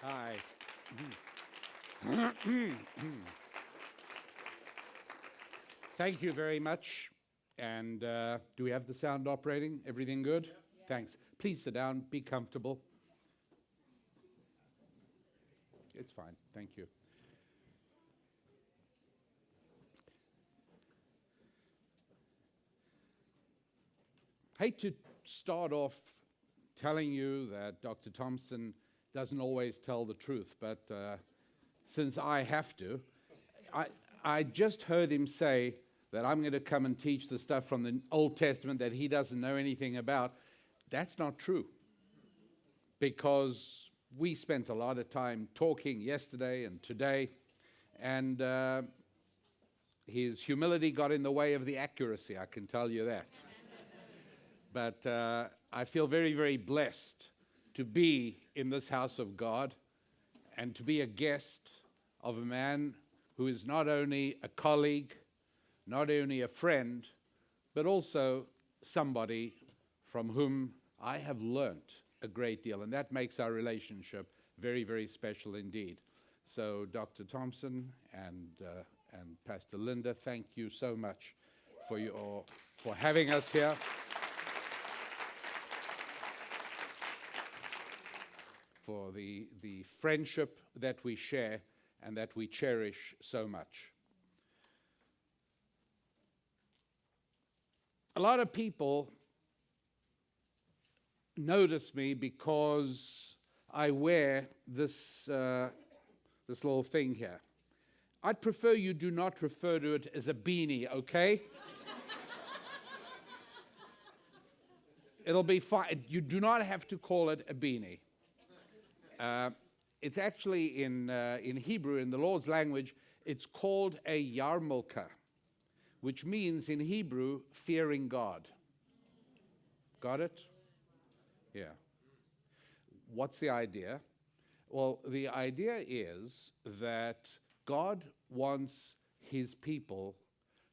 Hi. Thank you very much. And do we have the sound operating? Everything good? Yeah. Thanks. Please sit down. Be comfortable. It's fine. Thank you. Hate to start off telling you that Dr. Thompson doesn't always tell the truth, but since I have to, I just heard him say that I'm going to come and teach the stuff from the Old Testament that he doesn't know anything about. That's not true, because we spent a lot of time talking yesterday and today, and his humility got in the way of the accuracy, I can tell you that. But I feel very, very blessed to be in this house of God and to be a guest of a man who is not only a colleague, not only a friend, but also somebody from whom I have learnt a great deal. And that makes our relationship very, very special indeed. So Dr. Thompson and Pastor Linda, thank you so much for having us here. For the friendship that we share and that we cherish so much. A lot of people notice me because I wear this little thing here. I'd prefer you do not refer to it as a beanie, okay? It'll be fine. You do not have to call it a beanie. It's actually in Hebrew, in the Lord's language, it's called a yarmulke, which means in Hebrew, fearing God. Got it? Yeah. What's the idea? Well, the idea is that God wants his people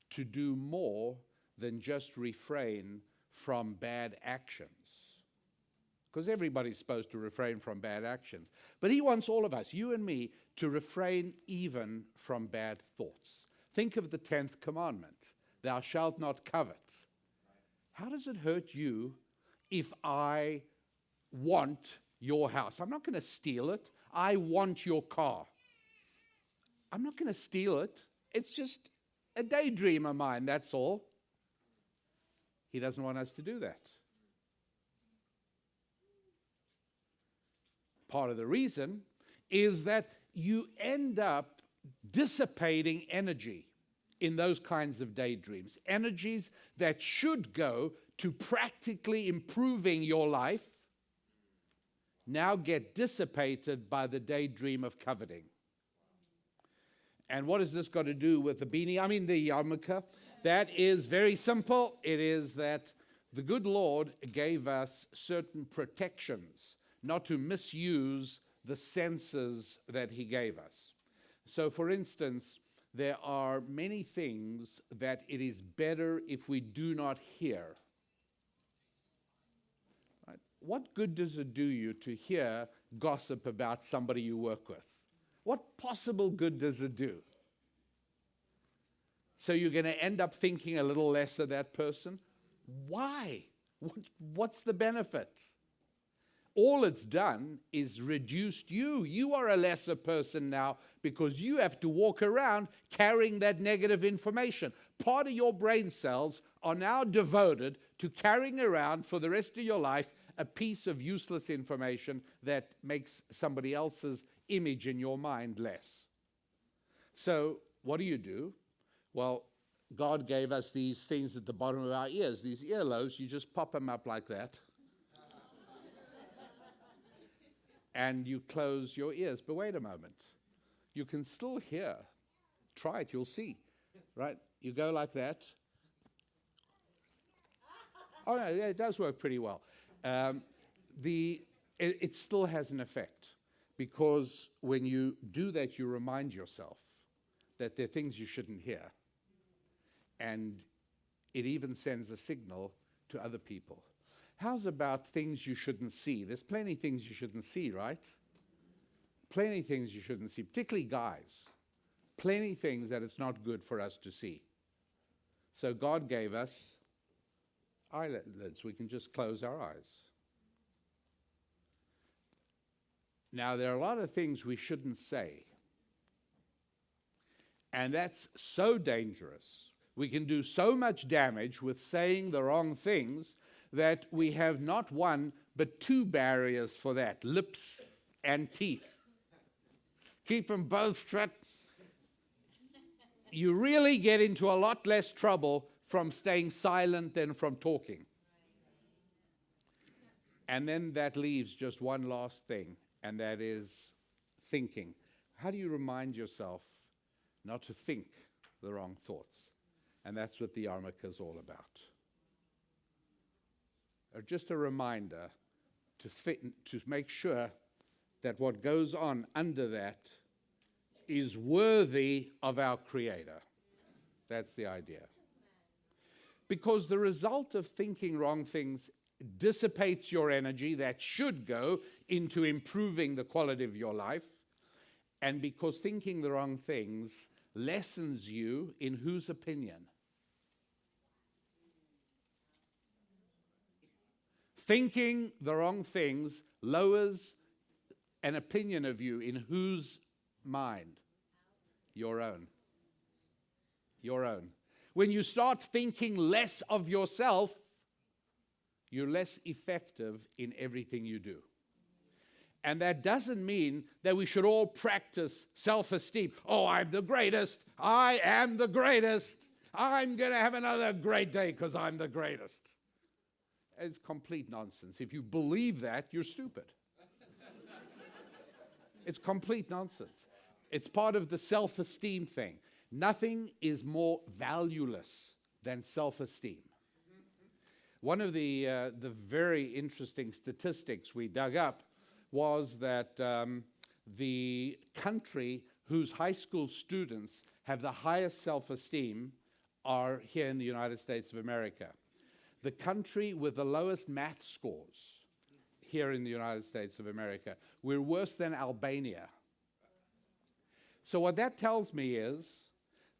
to do more than just refrain from bad actions. Because everybody's supposed to refrain from bad actions. But he wants all of us, you and me, to refrain even from bad thoughts. Think of the 10th commandment, thou shalt not covet. How does it hurt you if I want your house? I'm not going to steal it. I want your car. I'm not going to steal it. It's just a daydream of mine, that's all. He doesn't want us to do that. Part of the reason is that you end up dissipating energy in those kinds of daydreams. Energies that should go to practically improving your life now get dissipated by the daydream of coveting. And what has this got to do with the beanie? I mean the yarmulke. That is very simple. It is that the good Lord gave us certain protections not to misuse the senses that he gave us. So, for instance, there are many things that it is better if we do not hear. Right? What good does it do you to hear gossip about somebody you work with? What possible good does it do? So you're going to end up thinking a little less of that person? Why? What's the benefit? All it's done is reduced you. You are a lesser person now because you have to walk around carrying that negative information. Part of your brain cells are now devoted to carrying around for the rest of your life a piece of useless information that makes somebody else's image in your mind less. So what do? Well, God gave us these things at the bottom of our ears, these earlobes. You just pop them up like that. And you close your ears. But wait a moment. You can still hear. Try it, you'll see. Right? You go like that. Oh, no, it does work pretty well. It still has an effect. Because when you do that, you remind yourself that there are things you shouldn't hear. And it even sends a signal to other people. How's about things you shouldn't see? There's plenty of things you shouldn't see, right? Plenty things you shouldn't see, particularly guys. Plenty things that it's not good for us to see. So God gave us eyelids. We can just close our eyes. Now, there are a lot of things we shouldn't say. And that's so dangerous. We can do so much damage with saying the wrong things that we have not one, but two barriers for that: lips and teeth. Keep them both shut. You really get into a lot less trouble from staying silent than from talking. And then that leaves just one last thing, and that is thinking. How do you remind yourself not to think the wrong thoughts? And that's what the yarmulke is all about. Just a reminder to make sure that what goes on under that is worthy of our Creator. That's the idea. Because the result of thinking wrong things dissipates your energy that should go into improving the quality of your life. And because thinking the wrong things lessens you in whose opinion? Thinking the wrong things lowers an opinion of you in whose mind? Your own. Your own. When you start thinking less of yourself, you're less effective in everything you do. And that doesn't mean that we should all practice self-esteem. Oh, I'm the greatest. I am the greatest. I'm going to have another great day because I'm the greatest. It's complete nonsense. If you believe that, you're stupid. It's complete nonsense. It's part of the self-esteem thing. Nothing is more valueless than self-esteem. One of the very interesting statistics we dug up was that the country whose high school students have the highest self-esteem are here in the United States of America. The country with the lowest math scores here in the United States of America. We're worse than Albania. So what that tells me is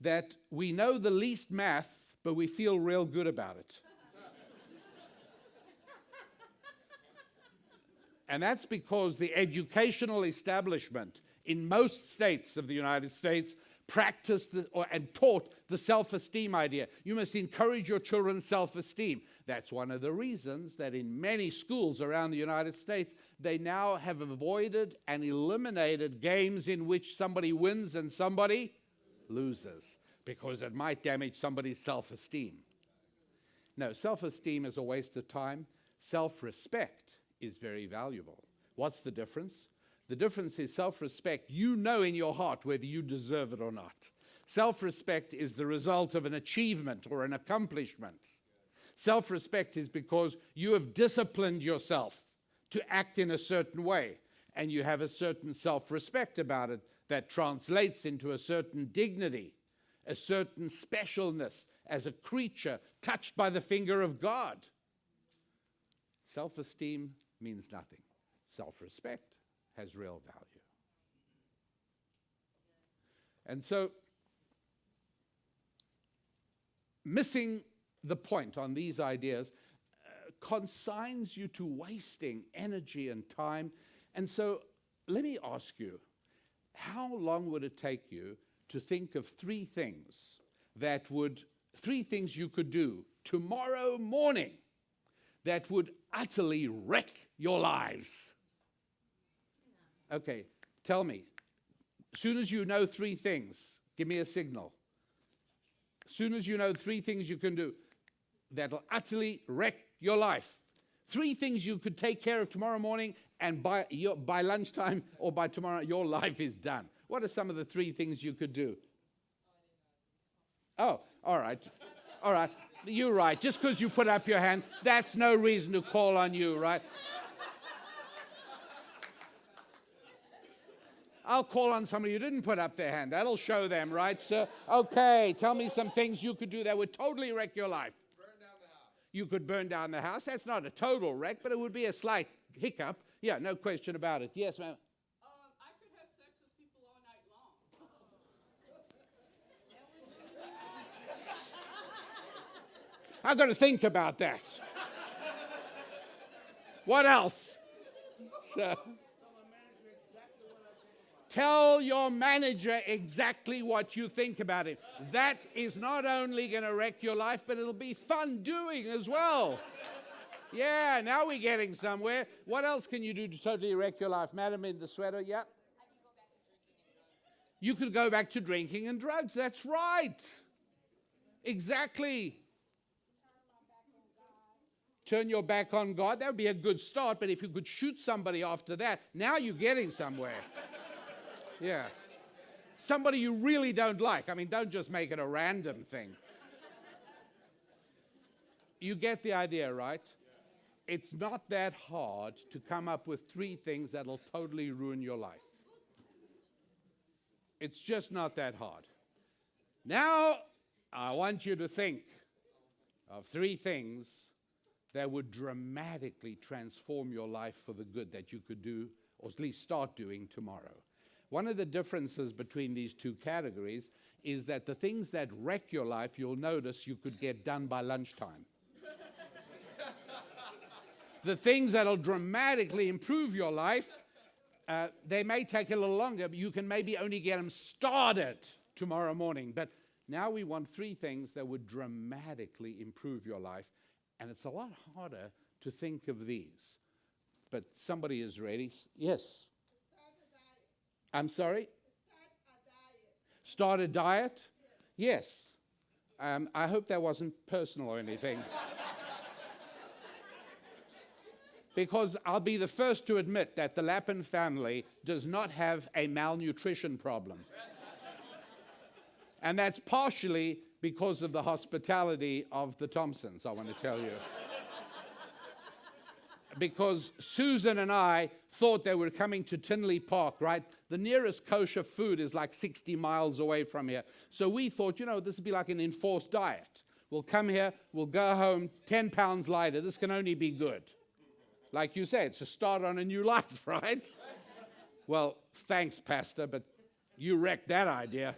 that we know the least math, but we feel real good about it. And that's because the educational establishment in most states of the United States practiced and taught the self-esteem idea. You must encourage your children's self-esteem. That's one of the reasons that in many schools around the United States, they now have avoided and eliminated games in which somebody wins and somebody loses, because it might damage somebody's self-esteem. No, self-esteem is a waste of time. Self-respect is very valuable. What's the difference? The difference is self-respect. You know in your heart whether you deserve it or not. Self-respect is the result of an achievement or an accomplishment. Self-respect is because you have disciplined yourself to act in a certain way, and you have a certain self-respect about it that translates into a certain dignity, a certain specialness as a creature touched by the finger of God. Self-esteem means nothing. Self-respect has real value. And so, missing the point on these ideas consigns you to wasting energy and time. And so, let me ask you, how long would it take you to think of three things you could do tomorrow morning that would utterly wreck your lives? Okay, tell me. As soon as you know three things, give me a signal. As soon as you know three things you can do that'll utterly wreck your life. Three things you could take care of tomorrow morning, and by lunchtime or by tomorrow, your life is done. What are some of the three things you could do? Oh, all right. All right. You're right. Just because you put up your hand, that's no reason to call on you, right? I'll call on somebody who didn't put up their hand. That'll show them, right, sir? Okay, tell me some things you could do that would totally wreck your life. Burn down the house. You could burn down the house. That's not a total wreck, but it would be a slight hiccup. Yeah, no question about it. Yes, ma'am. I could have I've got to think about that. What else? So, tell your manager exactly what you think about him. That is not only going to wreck your life, but it'll be fun doing as well. Yeah, now we're getting somewhere. What else can you do to totally wreck your life? Madam in the sweater, yeah? You could go back to drinking and drugs. That's right. Exactly. Turn your back on God. That would be a good start, but if you could shoot somebody after that, now you're getting somewhere. Yeah. Somebody you really don't like. I mean, don't just make it a random thing. You get the idea, right? It's not that hard to come up with 3 things that'll totally ruin your life. It's just not that hard. Now, I want you to think of 3 things that would dramatically transform your life for the good that you could do, or at least start doing tomorrow. One of the differences between these 2 categories is that the things that wreck your life, you'll notice you could get done by lunchtime. The things that'll dramatically improve your life, they may take a little longer, but you can maybe only get them started tomorrow morning. But now we want 3 things that would dramatically improve your life, and it's a lot harder to think of these. But somebody is ready. Yes? I'm sorry? Start a diet? Yes. I hope that wasn't personal or anything. Because I'll be the first to admit that the Lapin family does not have a malnutrition problem. And that's partially because of the hospitality of the Thompsons, I want to tell you. Because Susan and I thought they were coming to Tinley Park, right? The nearest kosher food is like 60 miles away from here. So we thought, this would be like an enforced diet. We'll come here, we'll go home 10 pounds lighter. This can only be good. Like you say, it's a start on a new life, right? Well, thanks, Pastor, but you wrecked that idea.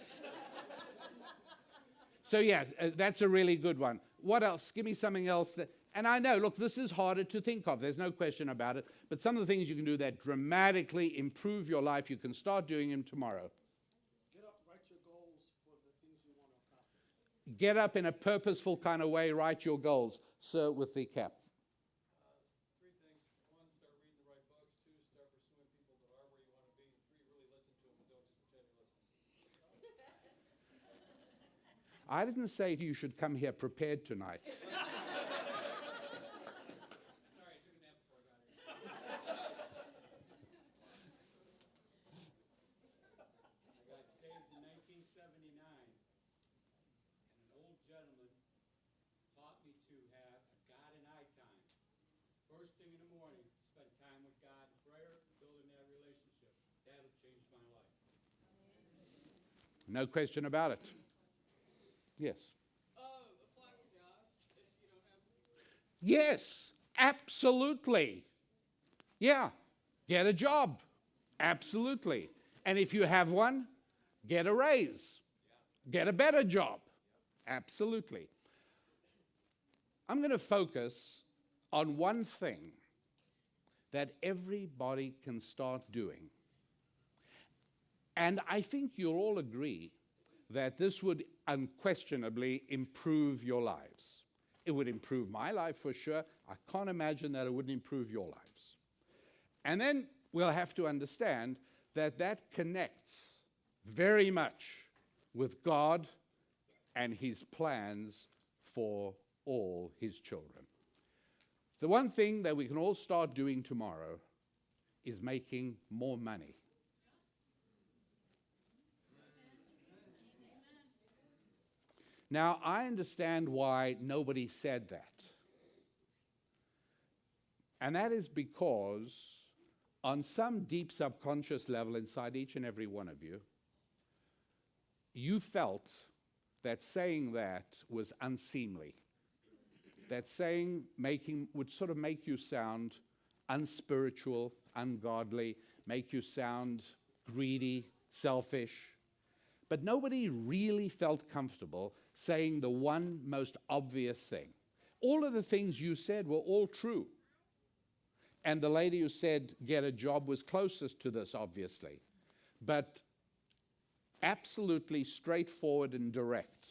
So yeah, that's a really good one. What else? Give me something else. And I know, look, this is harder to think of. There's no question about it. But some of the things you can do that dramatically improve your life, you can start doing them tomorrow. Get up, write your goals for the things you want to accomplish. Get up in a purposeful kind of way, write your goals. Sir, with the cap. 3 things. 1, start reading the right books. 2, start pursuing people that are where you want to be. 3, really listen to them and don't just pretend you listen. I didn't say you should come here prepared tonight. Sorry, I took a nap before I got here. I got saved in 1979, and an old gentleman taught me to have a God and I time. First thing in the morning, spend time with God in prayer, building that relationship. That'll change my life. No question about it. Yes. Apply for jobs if you don't have them. Yes, absolutely. Yeah, get a job. Absolutely. And if you have one, get a raise. Get a better job. Absolutely. I'm going to focus on one thing that everybody can start doing. And I think you'll all agree that this would unquestionably improve your lives. It would improve my life for sure. I can't imagine that it wouldn't improve your lives. And then we'll have to understand that that connects very much with God and his plans for all his children. The one thing that we can all start doing tomorrow is making more money. Now, I understand why nobody said that. And that is because on some deep subconscious level inside each and every one of you, you felt that saying that was unseemly. That saying would sort of make you sound unspiritual, ungodly, make you sound greedy, selfish. But nobody really felt comfortable saying the one most obvious thing. All of the things you said were all true. And the lady who said get a job was closest to this, obviously. But absolutely straightforward and direct,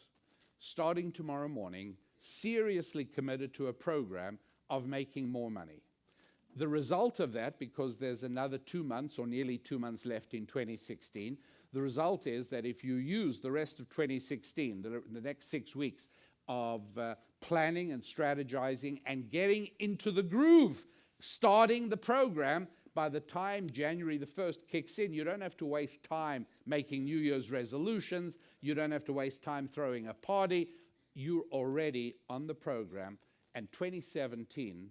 starting tomorrow morning, seriously committed to a program of making more money. The result of that, because there's another 2 months or nearly 2 months left in 2016, the result is that if you use the rest of 2016, the next 6 weeks of planning and strategizing and getting into the groove, starting the program, by the time January the 1st kicks in, you don't have to waste time making New Year's resolutions. You don't have to waste time throwing a party. You're already on the program. And 2017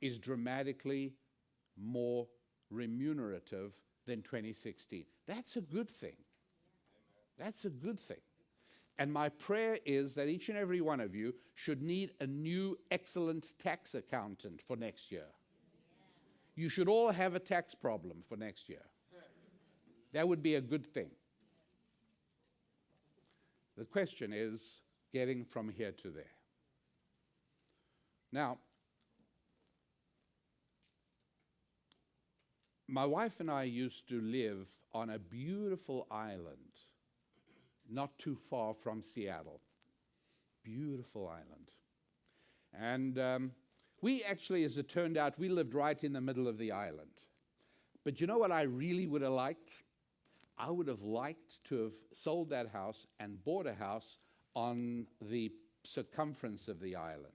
is dramatically more remunerative than 2016. That's a good thing. That's a good thing. And my prayer is that each and every one of you should need a new excellent tax accountant for next year. You should all have a tax problem for next year. That would be a good thing. The question is getting from here to there. Now, my wife and I used to live on a beautiful island, not too far from Seattle. Beautiful island. And we actually, as it turned out, we lived right in the middle of the island. But you know what I really would have liked? I would have liked to have sold that house and bought a house on the circumference of the island.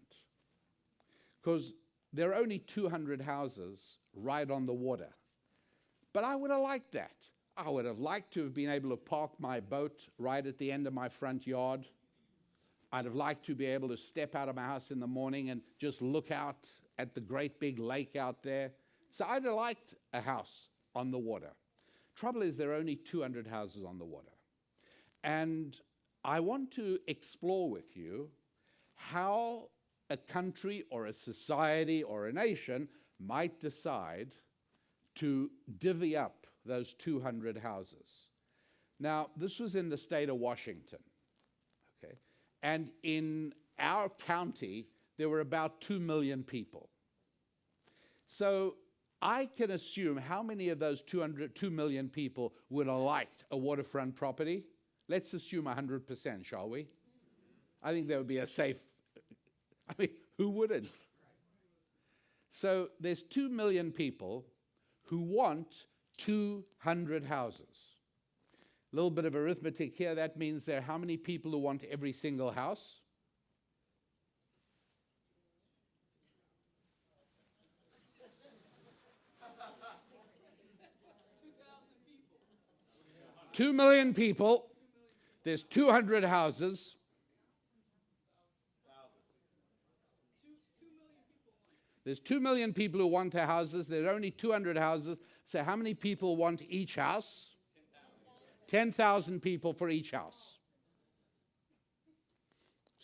Because there are only 200 houses right on the water. But I would have liked that. I would have liked to have been able to park my boat right at the end of my front yard. I'd have liked to be able to step out of my house in the morning and just look out at the great big lake out there. So I'd have liked a house on the water. Trouble is, there are only 200 houses on the water. And I want to explore with you how a country or a society or a nation might decide to divvy up those 200 houses. Now, this was in the state of Washington. And in our county, there were about 2 million people. So I can assume how many of those 2 million people would have liked a waterfront property. Let's assume 100%, shall we? I think that would be a safe, I mean, who wouldn't? So there's 2 million people who want 200 houses. A little bit of arithmetic here. That means there are how many people who want every single house? people. 2 million people. There's 200 houses. There's 2 million people who want their houses. There are only 200 houses. So how many people want each house? 10,000 people for each house.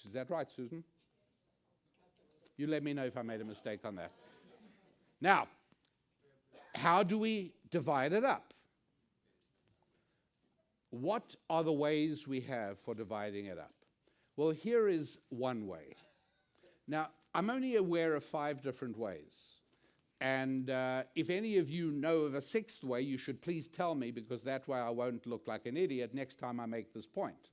Is that right, Susan? You let me know if I made a mistake on that. Now, how do we divide it up? What are the ways we have for dividing it up? Well, here is one way. Now, I'm only aware of 5 different ways. And if any of you know of a 6th way, you should please tell me, because that way I won't look like an idiot next time I make this point.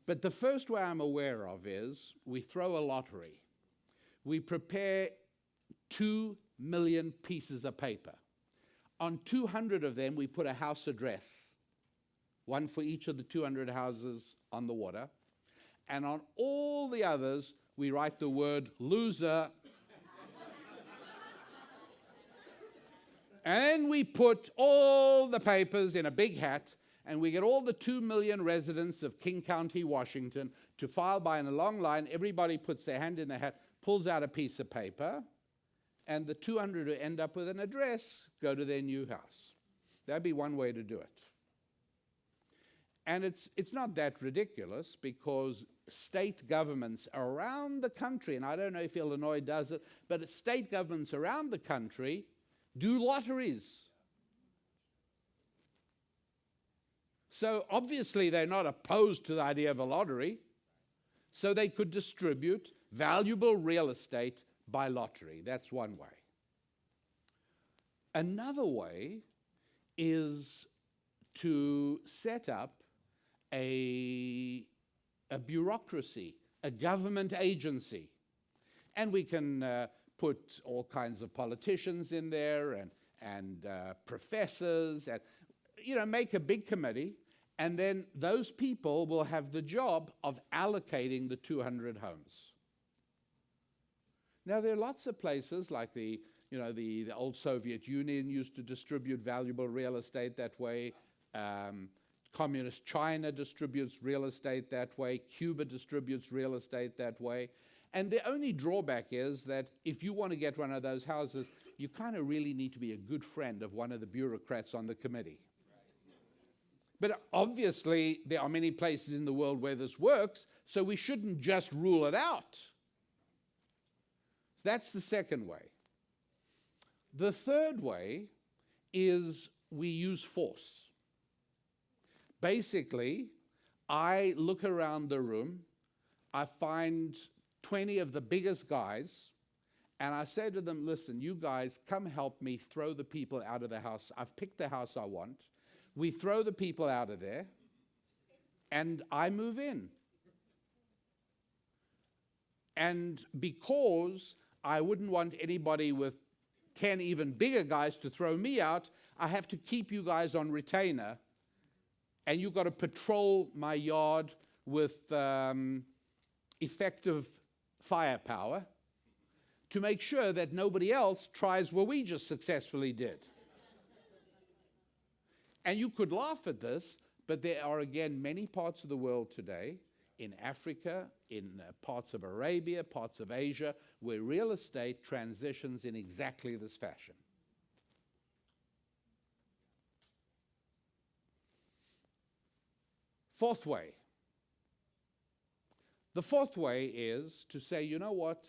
But the first way I'm aware of is we throw a lottery. We prepare 2 million pieces of paper. On 200 of them, we put a house address, one for each of the 200 houses on the water. And on all the others, we write the word loser. And then we put all the papers in a big hat, and we get all the 2 million residents of King County, Washington, to file by in a long line. Everybody puts their hand in the hat, pulls out a piece of paper, and the 200 who end up with an address go to their new house. That'd be one way to do it. And it's not that ridiculous, because state governments around the country, and I don't know if Illinois does it, but state governments around the country do lotteries. So obviously they're not opposed to the idea of a lottery. So they could distribute valuable real estate by lottery. That's one way. Another way is to set up a bureaucracy, a government agency. And we can put all kinds of politicians in there and professors, and make a big committee, and then those people will have the job of allocating the 200 homes. Now, there are lots of places like the old Soviet Union used to distribute valuable real estate that way. Communist China distributes real estate that way. Cuba distributes real estate that way. And the only drawback is that if you want to get one of those houses, you kind of really need to be a good friend of one of the bureaucrats on the committee. But obviously, there are many places in the world where this works, so we shouldn't just rule it out. That's the second way. The third way is we use force. Basically, I look around the room, I find 20 of the biggest guys, and I say to them, listen, you guys, come help me throw the people out of the house. I've picked the house I want. We throw the people out of there, and I move in. And because I wouldn't want anybody with 10 even bigger guys to throw me out, I have to keep you guys on retainer, and you've got to patrol my yard with effective firepower to make sure that nobody else tries what we just successfully did. And you could laugh at this, but there are, again, many parts of the world today, in Africa, in parts of Arabia, parts of Asia, where real estate transitions in exactly this fashion. Fourth way. The fourth way is to say, you know what?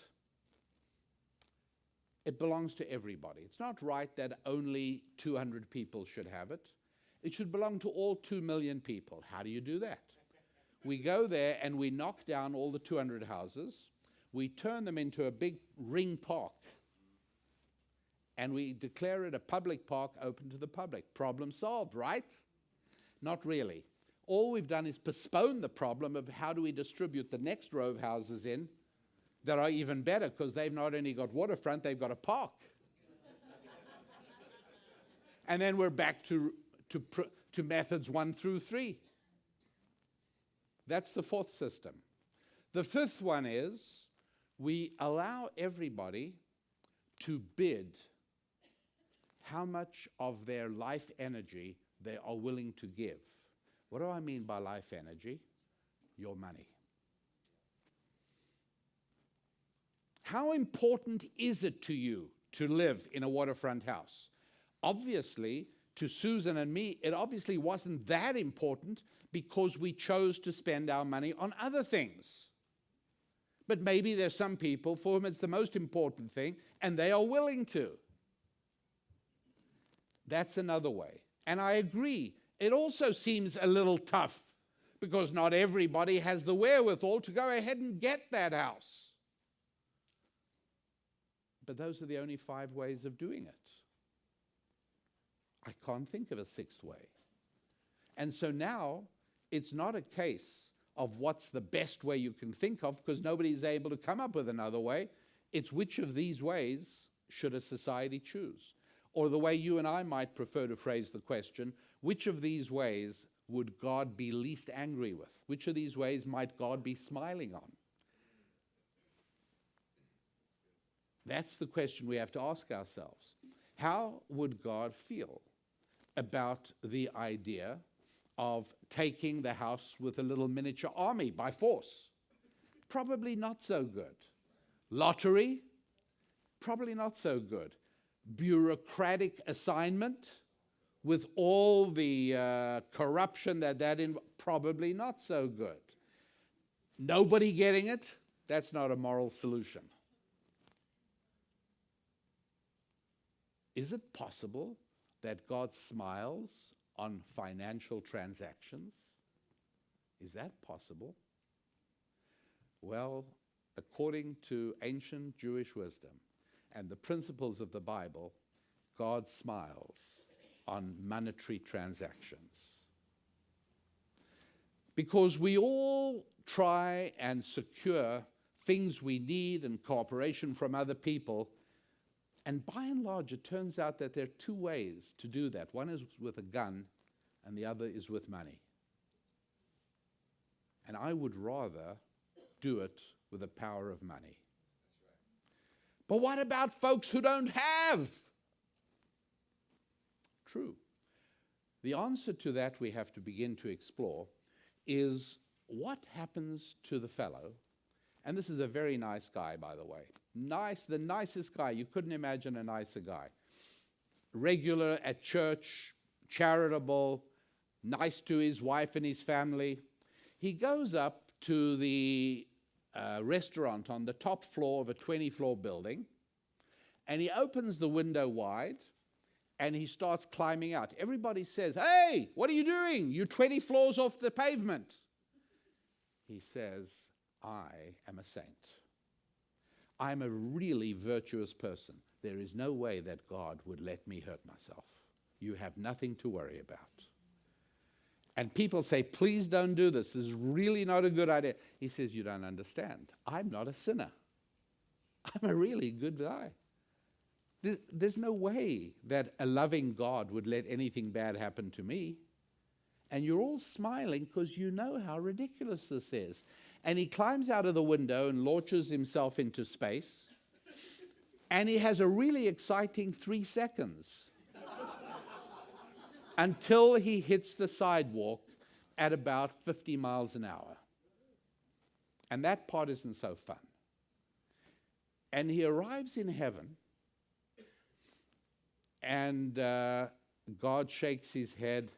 It belongs to everybody. It's not right that only 200 people should have it. It should belong to all 2 million people. How do you do that? We go there and we knock down all the 200 houses. We turn them into a big ring park. And we declare it a public park open to the public. Problem solved, right? Not really. All we've done is postpone the problem of how do we distribute the next row of houses in that are even better, because they've not only got waterfront, they've got a park. And then we're back to methods 1 through 3. That's the fourth system. The fifth one is we allow everybody to bid how much of their life energy they are willing to give. What do I mean by life energy? Your money. How important is it to you to live in a waterfront house? Obviously, to Susan and me, it obviously wasn't that important because we chose to spend our money on other things. But maybe there's some people for whom it's the most important thing, and they are willing to. That's another way. And I agree, it also seems a little tough because not everybody has the wherewithal to go ahead and get that house. But those are the only 5 ways of doing it. I can't think of a 6th way. And so now, it's not a case of what's the best way you can think of, because nobody's able to come up with another way. It's which of these ways should a society choose? Or the way you and I might prefer to phrase the question, which of these ways would God be least angry with? Which of these ways might God be smiling on? That's the question we have to ask ourselves. How would God feel about the idea of taking the house with a little miniature army by force? Probably not so good. Lottery? Probably not so good. Bureaucratic assignment with all the corruption that involves? Probably not so good. Nobody getting it? That's not a moral solution. Is it possible that God smiles on financial transactions? Is that possible? Well, according to ancient Jewish wisdom and the principles of the Bible, God smiles on monetary transactions. Because we all try and secure things we need and cooperation from other people. And by and large, it turns out that there are two ways to do that. One is with a gun, and the other is with money. And I would rather do it with the power of money. But what about folks who don't have? True. The answer to that we have to begin to explore is what happens to the fellow, and this is a very nice guy, by the way. Nice, the nicest guy. You couldn't imagine a nicer guy. Regular at church, charitable, nice to his wife and his family. He goes up to the restaurant on the top floor of a 20-floor building, and he opens the window wide, and he starts climbing out. Everybody says, "Hey, what are you doing? You're 20 floors off the pavement." He says, "I am a saint. I'm a really virtuous person. There is no way that God would let me hurt myself. You have nothing to worry about." And people say, "Please don't do this. This is really not a good idea." He says, "You don't understand. I'm not a sinner. I'm a really good guy. There's no way that a loving God would let anything bad happen to me." And you're all smiling because you know how ridiculous this is. And he climbs out of the window and launches himself into space. And he has a really exciting 3 seconds until he hits the sidewalk at about 50 miles an hour. And that part isn't so fun. And he arrives in heaven, and God shakes his head.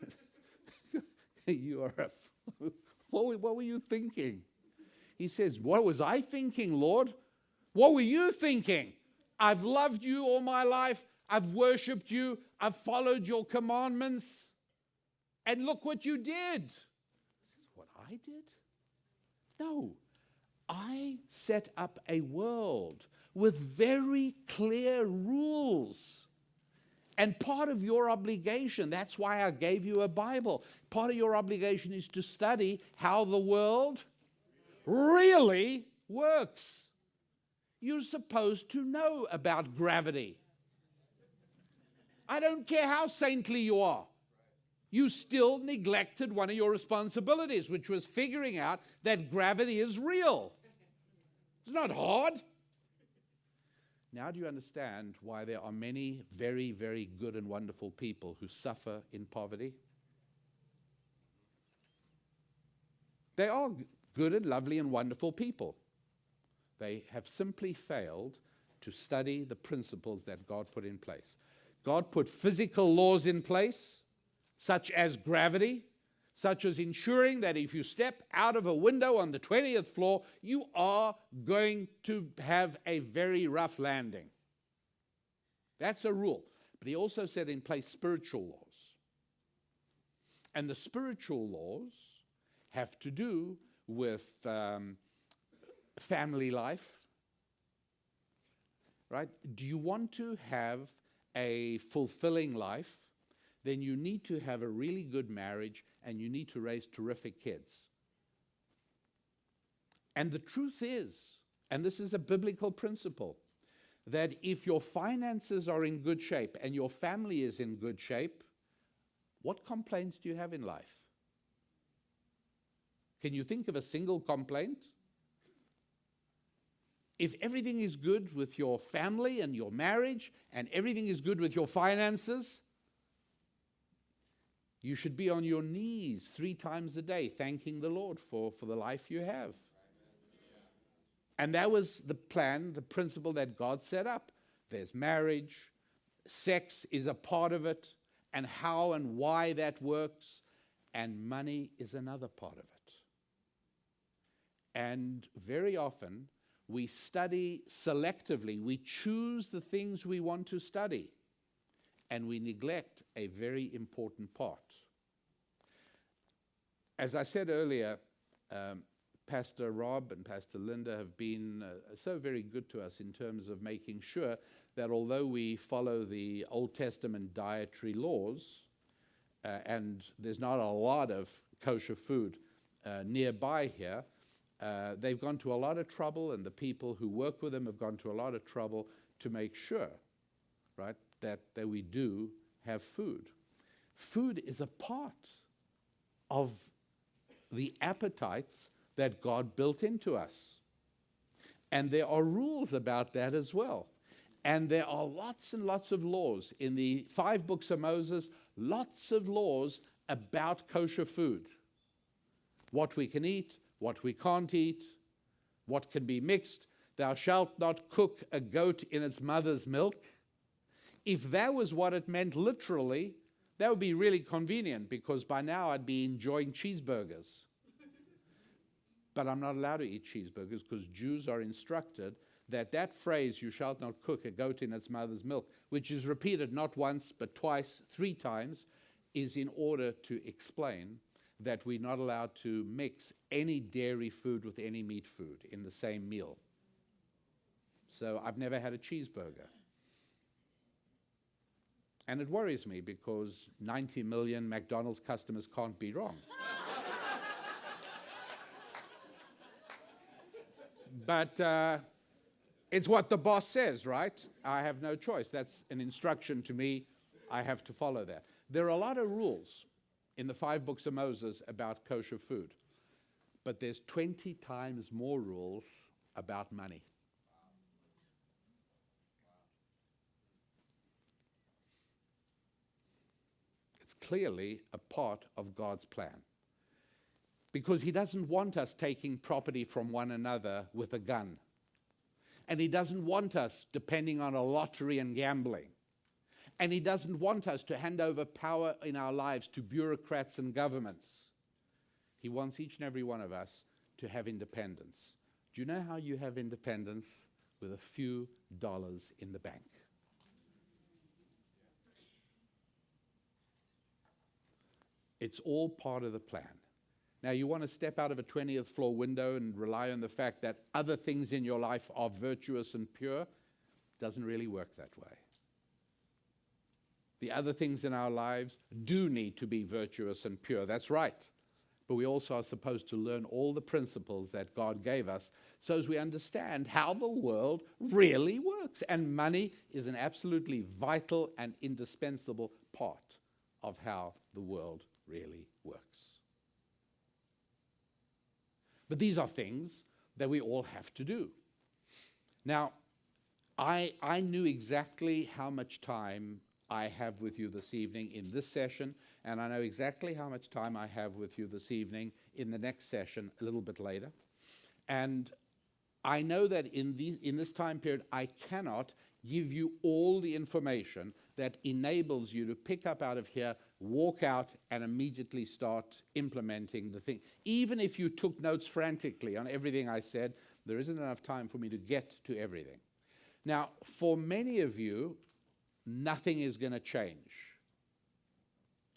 "You are a fool. What were you thinking?" He says, "What was I thinking, Lord? What were you thinking? I've loved you all my life. I've worshipped you. I've followed your commandments. And look what you did." He says, "What I did? No. I set up a world with very clear rules. And part of your obligation, that's why I gave you a Bible, part of your obligation is to study how the world really works. You're supposed to know about gravity. I don't care how saintly you are. You still neglected one of your responsibilities, which was figuring out that gravity is real. It's not hard." Now do you understand why there are many very, very good and wonderful people who suffer in poverty? They are good and lovely and wonderful people. They have simply failed to study the principles that God put in place. God put physical laws in place, such as gravity, such as ensuring that if you step out of a window on the 20th floor, you are going to have a very rough landing. That's a rule. But he also set in place spiritual laws. And the spiritual laws have to do with family life, right? Do you want to have a fulfilling life? Then you need to have a really good marriage, and you need to raise terrific kids. And the truth is, and this is a biblical principle, that if your finances are in good shape and your family is in good shape, what complaints do you have in life? Can you think of a single complaint? If everything is good with your family and your marriage, and everything is good with your finances, you should be on your knees 3 times a day thanking the Lord for the life you have. And that was the plan, the principle that God set up. There's marriage, sex is a part of it, and how and why that works, and money is another part of it. And very often, we study selectively. We choose the things we want to study, and we neglect a very important part. As I said earlier, Pastor Rob and Pastor Linda have been so very good to us in terms of making sure that although we follow the Old Testament dietary laws, and there's not a lot of kosher food nearby here, they've gone to a lot of trouble, and the people who work with them have gone to a lot of trouble to make sure, right, that we do have food. Food is a part of the appetites that God built into us. And there are rules about that as well. And there are lots and lots of laws. In the 5 books of Moses, lots of laws about kosher food. What we can eat, what we can't eat, what can be mixed. Thou shalt not cook a goat in its mother's milk. If that was what it meant literally, that would be really convenient, because by now I'd be enjoying cheeseburgers. But I'm not allowed to eat cheeseburgers, because Jews are instructed that that phrase, you shalt not cook a goat in its mother's milk, which is repeated not once but twice, 3 times, is in order to explain that we're not allowed to mix any dairy food with any meat food in the same meal. So I've never had a cheeseburger. And it worries me, because 90 million McDonald's customers can't be wrong. But it's what the boss says, right? I have no choice. That's an instruction to me. I have to follow that. There are a lot of rules in the 5 books of Moses about kosher food. But there's 20 times more rules about money. It's clearly a part of God's plan. Because he doesn't want us taking property from one another with a gun. And he doesn't want us depending on a lottery and gambling. And he doesn't want us to hand over power in our lives to bureaucrats and governments. He wants each and every one of us to have independence. Do you know how you have independence? With a few dollars in the bank. It's all part of the plan. Now, you want to step out of a 20th floor window and rely on the fact that other things in your life are virtuous and pure? Doesn't really work that way. The other things in our lives do need to be virtuous and pure. That's right. But we also are supposed to learn all the principles that God gave us so as we understand how the world really works. And money is an absolutely vital and indispensable part of how the world really works. But these are things that we all have to do. Now, I knew exactly how much time I have with you this evening in this session, and I know exactly how much time I have with you this evening in the next session a little bit later. And I know that in this time period, I cannot give you all the information that enables you to pick up out of here, walk out, and immediately start implementing the thing. Even if you took notes frantically on everything I said, there isn't enough time for me to get to everything. Now, for many of you, nothing is going to change.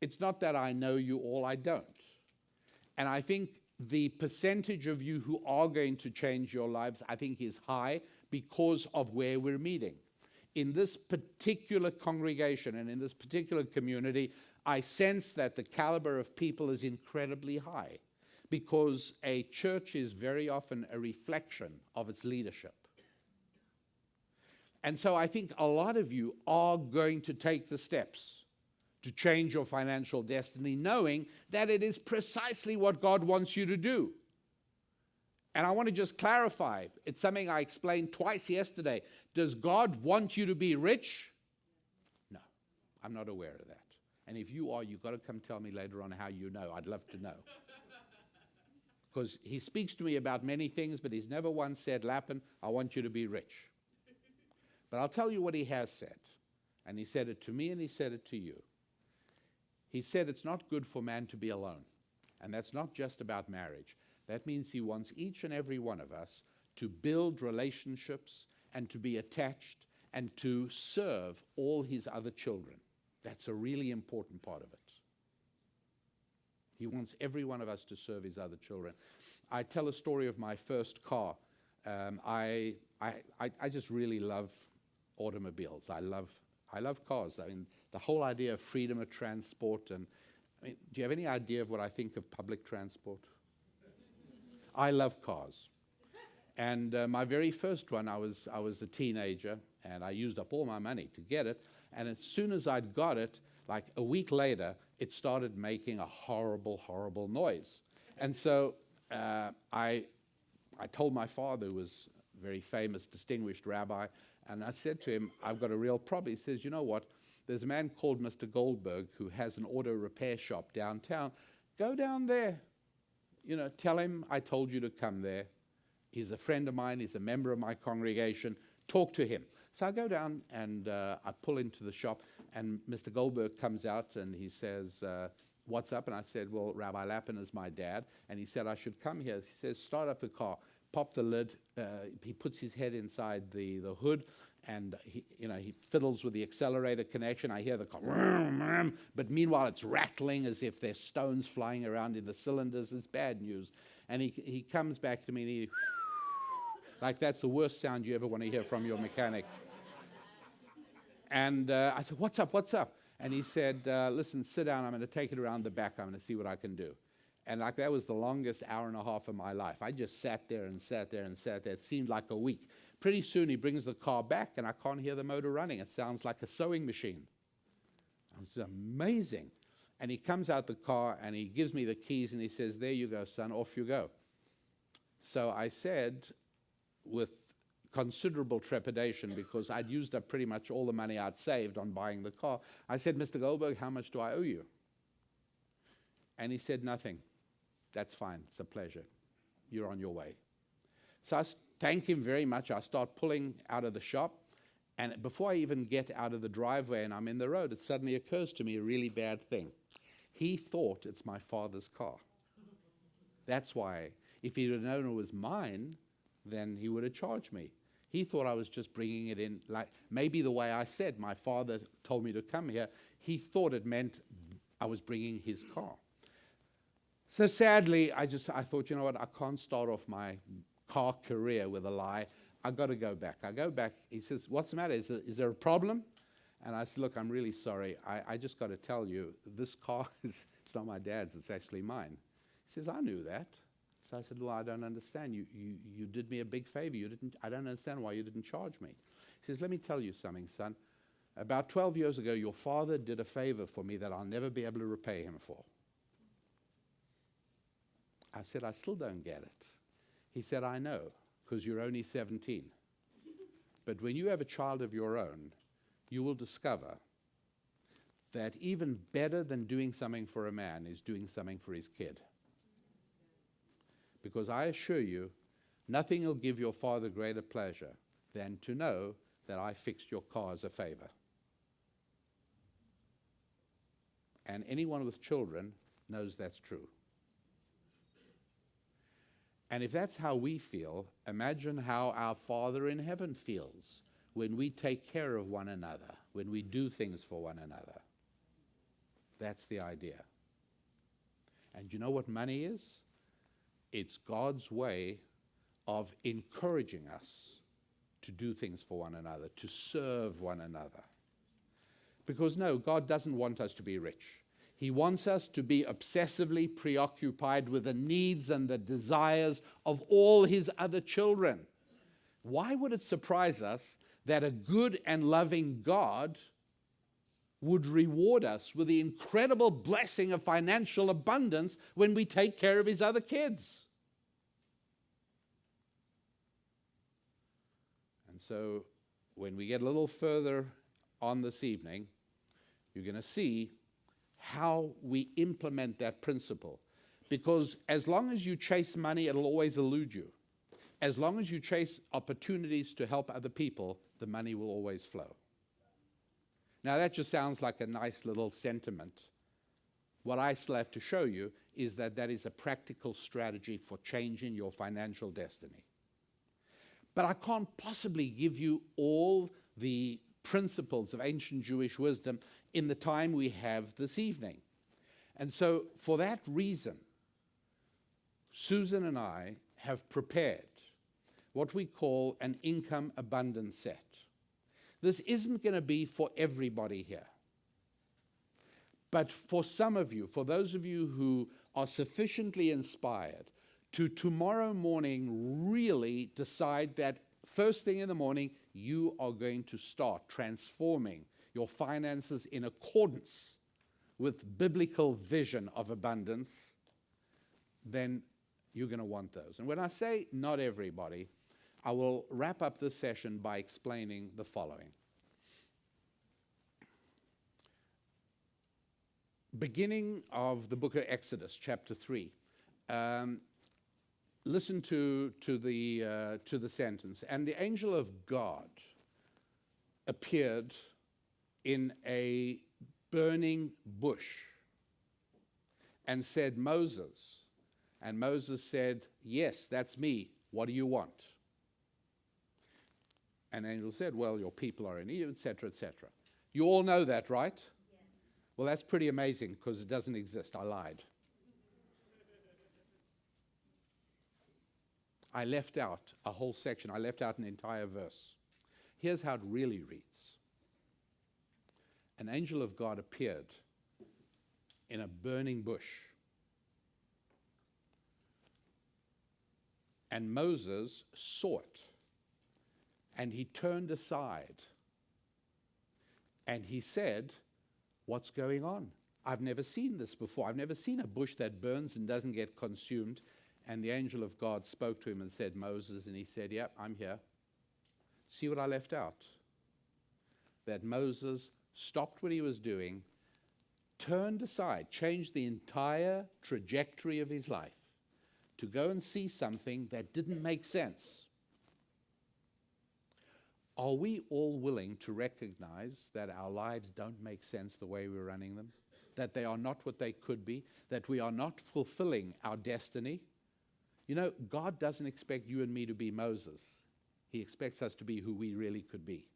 It's not that I know you all, I don't. And I think the percentage of you who are going to change your lives, I think, is high because of where we're meeting. In this particular congregation and in this particular community, I sense that the caliber of people is incredibly high, because a church is very often a reflection of its leadership. And so I think a lot of you are going to take the steps to change your financial destiny, knowing that it is precisely what God wants you to do. And I want to just clarify, it's something I explained twice yesterday. Does God want you to be rich? No, I'm not aware of that. And if you are, you've got to come tell me later on how you know. I'd love to know. Because he speaks to me about many things, but he's never once said, Lapin, I want you to be rich. But I'll tell you what he has said. And he said it to me and he said it to you. He said it's not good for man to be alone. And that's not just about marriage. That means he wants each and every one of us to build relationships and to be attached and to serve all his other children. That's a really important part of it. He wants every one of us to serve his other children. I tell a story of my first car. I just really love automobiles. I love cars. I mean, the whole idea of freedom of transport. And I mean, do you have any idea of what I think of public transport? I love cars. And my very first one, I was a teenager, and I used up all my money to get it. And as soon as I'd got it, like a week later, it started making a horrible, horrible noise. And so I told my father, who was a very famous, distinguished rabbi, and I said to him, I've got a real problem. He says, you know what? There's a man called Mr. Goldberg who has an auto repair shop downtown. Go down there. You know, tell him I told you to come there. He's a friend of mine. He's a member of my congregation. Talk to him. So I go down and I pull into the shop, and Mr. Goldberg comes out and he says, what's up? And I said, well, Rabbi Lapin is my dad. And he said, I should come here. He says, start up the car, pop the lid. He puts his head inside the hood, and he fiddles with the accelerator connection. I hear the car, but meanwhile it's rattling as if there's stones flying around in the cylinders. It's bad news. And he comes back to me and he, like that's the worst sound you ever want to hear from your mechanic. And I said, what's up, what's up? And he said, listen, sit down. I'm going to take it around the back. I'm going to see what I can do. And like that was the longest hour and a half of my life. I just sat there and sat there and sat there. It seemed like a week. Pretty soon he brings the car back, and I can't hear the motor running. It sounds like a sewing machine. It's amazing. And he comes out the car, and he gives me the keys, and he says, there you go, son, off you go. So I said, with considerable trepidation, because I'd used up pretty much all the money I'd saved on buying the car, I said, Mr. Goldberg, how much do I owe you? And he said, nothing. That's fine. It's a pleasure. You're on your way. So I thank him very much. I start pulling out of the shop, and before I even get out of the driveway and I'm in the road, it suddenly occurs to me a really bad thing. He thought it's my father's car. That's why. If he'd have known it was mine, then he would have charged me. He thought I was just bringing it in, like maybe the way I said, my father told me to come here. He thought it meant I was bringing his car. So sadly, I thought, you know what, I can't start off my car career with a lie. I got to go back. I go back. He says, what's the matter? Is there a problem? And I said, look, I'm really sorry. I just got to tell you, this car it's not my dad's, it's actually mine. He says, I knew that. So I said, well, I don't understand. You did me a big favor. I don't understand why you didn't charge me. He says, let me tell you something, son. About 12 years ago, your father did a favor for me that I'll never be able to repay him for. I said, I still don't get it. He said, I know, because you're only 17. But when you have a child of your own, you will discover that even better than doing something for a man is doing something for his kid. Because I assure you, nothing will give your father greater pleasure than to know that I fixed your car as a favor. And anyone with children knows that's true. And if that's how we feel, imagine how our Father in heaven feels when we take care of one another, when we do things for one another. That's the idea. And you know what money is? It's God's way of encouraging us to do things for one another, to serve one another. Because no, God doesn't want us to be rich. He wants us to be obsessively preoccupied with the needs and the desires of all his other children. Why would it surprise us that a good and loving God would reward us with the incredible blessing of financial abundance when we take care of his other kids? And so when we get a little further on this evening, you're going to see how we implement that principle. Because as long as you chase money, it'll always elude you. As long as you chase opportunities to help other people, the money will always flow. Now that just sounds like a nice little sentiment. What I still have to show you is that that is a practical strategy for changing your financial destiny. But I can't possibly give you all the principles of ancient Jewish wisdom in the time we have this evening. And so for that reason, Susan and I have prepared what we call an income abundance set. This isn't going to be for everybody here. But for some of you, for those of you who are sufficiently inspired to tomorrow morning really decide that first thing in the morning, you are going to start transforming your finances in accordance with biblical vision of abundance, then you're going to want those. And when I say not everybody, I will wrap up this session by explaining the following. Beginning of the book of Exodus, chapter 3. Listen to the sentence. And the angel of God appeared in a burning bush and said, Moses. And Moses said, yes, that's me. What do you want? And the angel said, well, your people are in Egypt, etc., etc. You all know that, right? Yes. Well, that's pretty amazing because it doesn't exist. I lied. I left out a whole section. I left out an entire verse. Here's how it really reads. An angel of God appeared in a burning bush. And Moses saw it. And he turned aside. And he said, what's going on? I've never seen this before. I've never seen a bush that burns and doesn't get consumed. And the angel of God spoke to him and said, Moses, and he said, yep, I'm here. See what I left out? That Moses stopped what he was doing, turned aside, changed the entire trajectory of his life to go and see something that didn't make sense. Are we all willing to recognize that our lives don't make sense the way we're running them? That they are not what they could be? That we are not fulfilling our destiny? You know, God doesn't expect you and me to be Moses. He expects us to be who we really could be.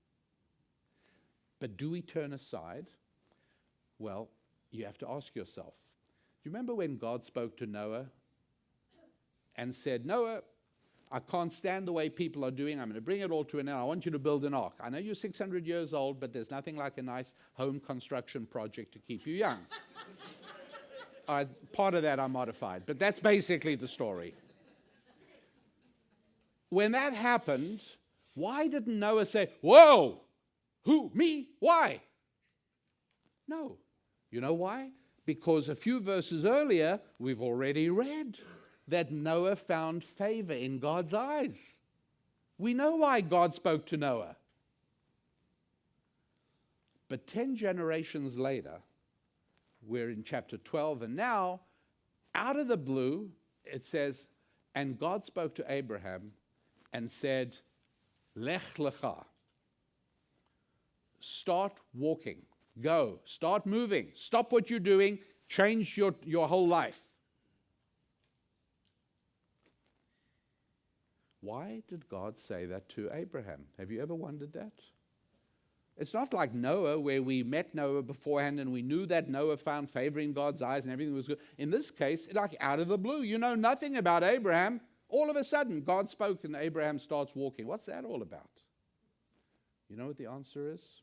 But do we turn aside? Well, you have to ask yourself. Do you remember when God spoke to Noah and said, Noah, I can't stand the way people are doing. I'm going to bring it all to an end. I want you to build an ark. I know you're 600 years old, but there's nothing like a nice home construction project to keep you young. Part of that I modified, but that's basically the story. When that happened, why didn't Noah say, whoa, who, me, why? No. You know why? Because a few verses earlier, we've already read that Noah found favor in God's eyes. We know why God spoke to Noah. But 10 generations later, we're in chapter 12, and now, out of the blue, it says, and God spoke to Abraham and said, Lech lecha. Start walking. Go. Start moving. Stop what you're doing. Change your whole life. Why did God say that to Abraham? Have you ever wondered that? It's not like Noah, where we met Noah beforehand and we knew that Noah found favor in God's eyes and everything was good. In this case, like out of the blue, you know nothing about Abraham. All of a sudden, God spoke and Abraham starts walking. What's that all about? You know what the answer is?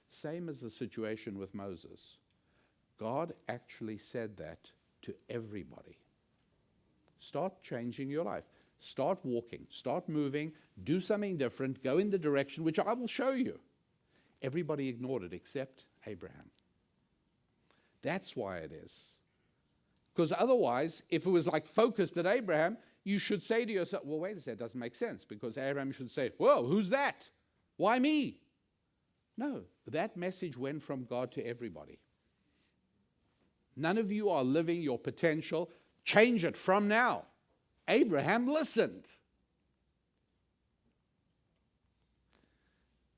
Same as the situation with Moses. God actually said that to everybody. Start changing your life. Start walking. Start moving. Do something different. Go in the direction which I will show you. Everybody ignored it except Abraham. That's why it is. Because otherwise, if it was like focused at Abraham, you should say to yourself, well, wait a second, that doesn't make sense. Because Abraham should say, whoa, who's that? Why me? No, that message went from God to everybody. None of you are living your potential. Change it from now. Abraham listened.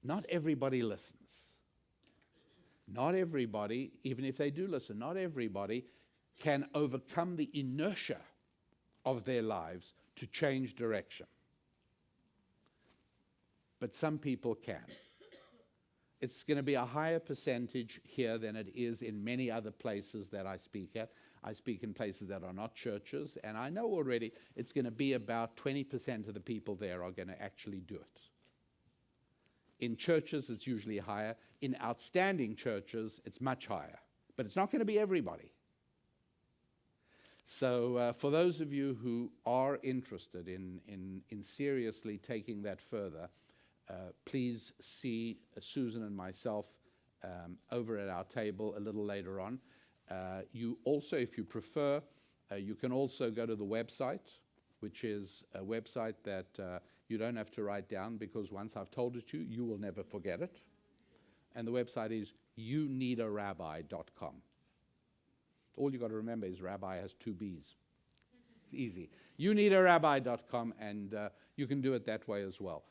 Not everybody listens. Not everybody, even if they do listen, not everybody can overcome the inertia of their lives to change direction. But some people can. It's going to be a higher percentage here than it is in many other places that I speak at. I speak in places that are not churches, and I know already it's going to be about 20% of the people there are going to actually do it. In churches, it's usually higher. In outstanding churches, it's much higher. But it's not going to be everybody. So for those of you who are interested in seriously taking that further, please see Susan and myself over at our table a little later on. You also, if you prefer, you can also go to the website, which is a website that you don't have to write down, because once I've told it to you, you will never forget it. And the website is youneedarabbi.com. All you got to remember is Rabbi has 2 B's. It's easy. youneedarabbi.com, and you can do it that way as well.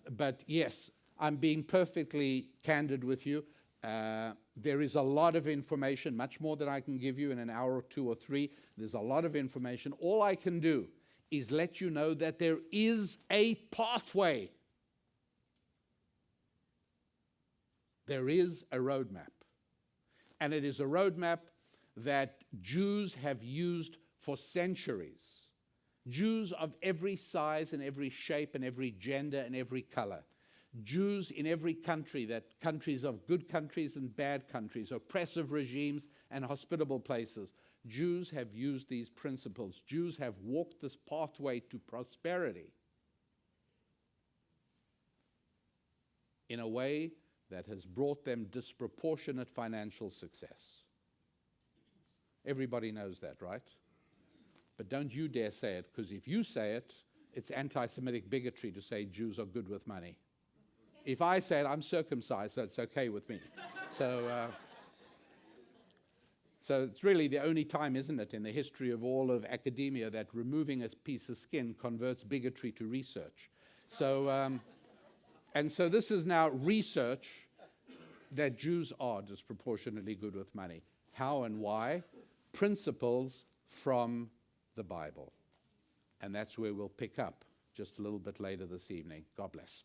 But yes, I'm being perfectly candid with you. There is a lot of information, much more than I can give you in an hour or 2 or 3. There's a lot of information. All I can do is let you know that there is a pathway. There is a roadmap. And it is a roadmap that Jews have used for centuries. Jews of every size and every shape and every gender and every color. Jews in every country, that countries of good countries and bad countries, oppressive regimes and hospitable places. Jews have used these principles. Jews have walked this pathway to prosperity in a way that has brought them disproportionate financial success. Everybody knows that, right? But don't you dare say it, because if you say it, it's anti-Semitic bigotry to say Jews are good with money. If I say it, I'm circumcised, so it's okay with me. So it's really the only time, isn't it, in the history of all of academia that removing a piece of skin converts bigotry to research. So, and so this is now research that Jews are disproportionately good with money. How and why? Principles from the Bible. And that's where we'll pick up just a little bit later this evening. God bless.